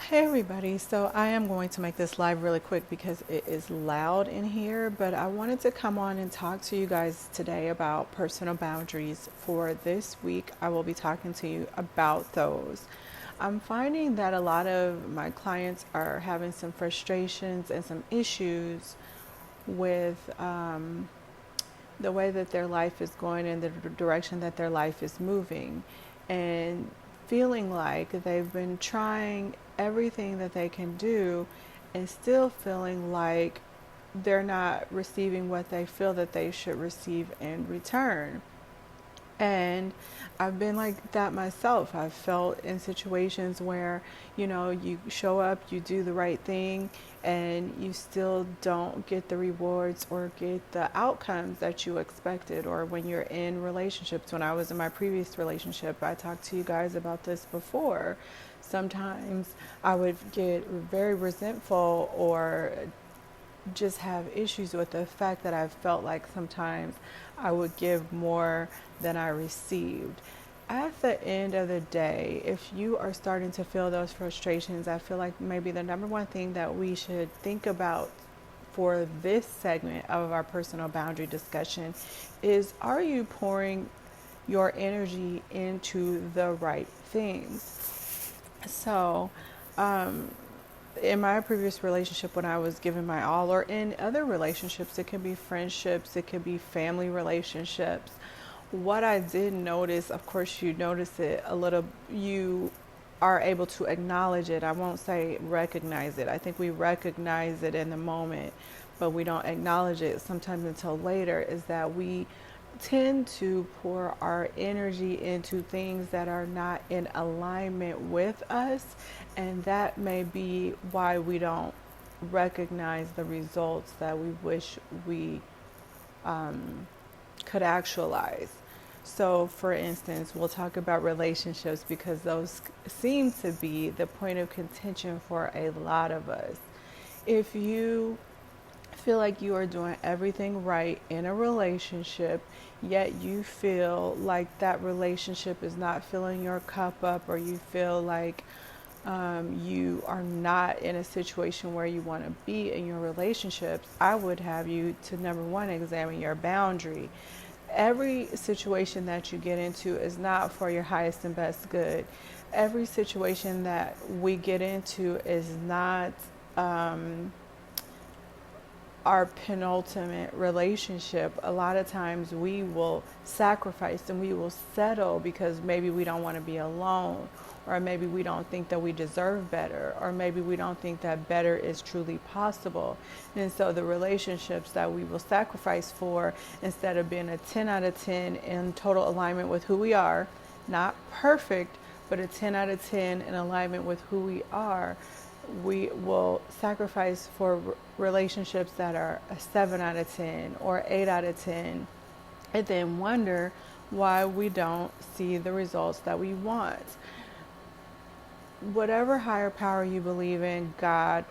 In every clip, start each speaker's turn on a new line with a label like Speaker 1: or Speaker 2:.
Speaker 1: Hey everybody, so I am going to make this live really quick because it is loud in here, but I wanted to come on and talk to you guys today about personal boundaries. For this week, I will be talking to you about those. I'm finding that a lot of my clients are having some frustrations and some issues with the way that their life is going and the direction that their life is moving, and feeling like they've been trying everything that they can do and still feeling like they're not receiving what they feel that they should receive in return. And I've been like that myself. I've felt in situations where, you show up, you do the right thing, and you still don't get the rewards or get the outcomes that you expected. Or when you're in relationships, when I was in my previous relationship, I talked to you guys about this before. Sometimes I would get very resentful or just have issues with the fact that I felt like sometimes I would give more than I received. At the end of the day, if you are starting to feel those frustrations, I feel like maybe the number one thing that we should think about for this segment of our personal boundary discussion is, are you pouring your energy into the right things? So, in my previous relationship, when I was giving my all, or in other relationships, it could be friendships, it could be family relationships. What I did notice, of course, you notice it a little, you are able to acknowledge it. I won't say recognize it. I think we recognize it in the moment, but we don't acknowledge it sometimes until later, is that we tend to pour our energy into things that are not in alignment with us, and that may be why we don't recognize the results that we wish we could actualize. So, for instance, we'll talk about relationships because those seem to be the point of contention for a lot of us. If you feel like you are doing everything right in a relationship, yet you feel like that relationship is not filling your cup up, or you feel like you are not in a situation where you want to be in your relationships, I would have you to, number one, examine your boundary. Every situation that you get into is not for your highest and best good. Every situation that we get into is not our penultimate relationship. A lot of times we will sacrifice and we will settle because maybe we don't want to be alone, or maybe we don't think that we deserve better, or maybe we don't think that better is truly possible. And so the relationships that we will sacrifice for, instead of being a 10 out of 10 in total alignment with who we are, not perfect, but a 10 out of 10 in alignment with who we are, we will sacrifice for relationships that are a 7 out of 10 or 8 out of 10, and then wonder why we don't see the results that we want. Whatever higher power you believe in, God,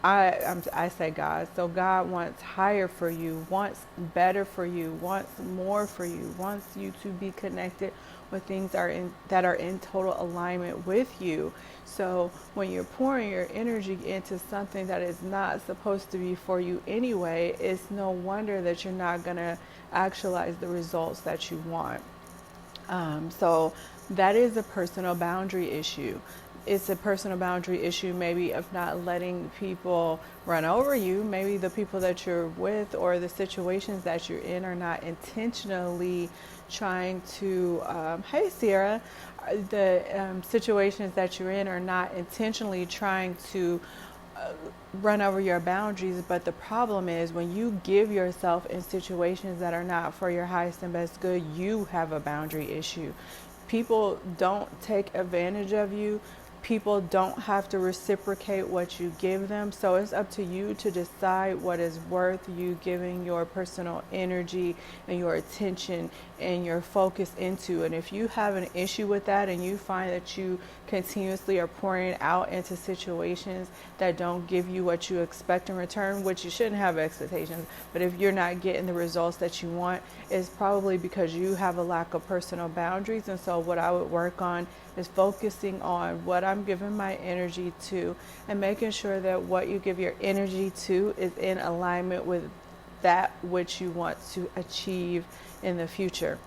Speaker 1: I say God. So God wants higher for you, wants better for you, wants more for you, wants you to be connected with things that are in total alignment with you. So when you're pouring your energy into something that is not supposed to be for you anyway, it's no wonder that you're not going to actualize the results that you want. So that is a personal boundary issue. It's a personal boundary issue, maybe, of not letting people run over you. Maybe the people that you're with or the situations that you're in are not intentionally trying to, hey Sierra, the situations that you're in are not intentionally trying to run over your boundaries. But the problem is, when you give yourself in situations that are not for your highest and best good, you have a boundary issue. People don't take advantage of you. People don't have to reciprocate what you give them. So it's up to you to decide what is worth you giving your personal energy and your attention and your focus into. And if you have an issue with that, and you find that you continuously are pouring out into situations that don't give you what you expect in return, which you shouldn't have expectations, but if you're not getting the results that you want, it's probably because you have a lack of personal boundaries. And so what I would work on is focusing on what I'm giving my energy to and making sure that what you give your energy to is in alignment with that which you want to achieve in the future.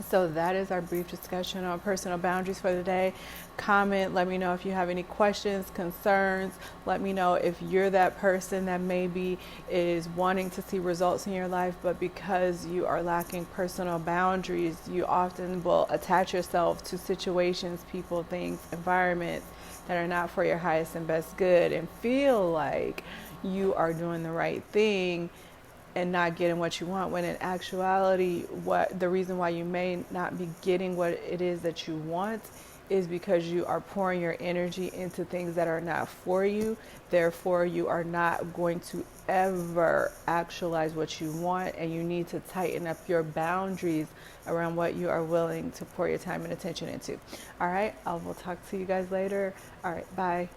Speaker 1: So that is our brief discussion on personal boundaries for the day. Comment, let me know if you have any questions, concerns. Let me know if you're that person that maybe is wanting to see results in your life, but because you are lacking personal boundaries, you often will attach yourself to situations, people, things, environments that are not for your highest and best good, and feel like you are doing the right thing and not getting what you want, when in actuality what the reason why you may not be getting what it is that you want is because you are pouring your energy into things that are not for you. Therefore, you are not going to ever actualize what you want, and you need to tighten up your boundaries around what you are willing to pour your time and attention into. All right, I will talk to you guys later. All right, bye.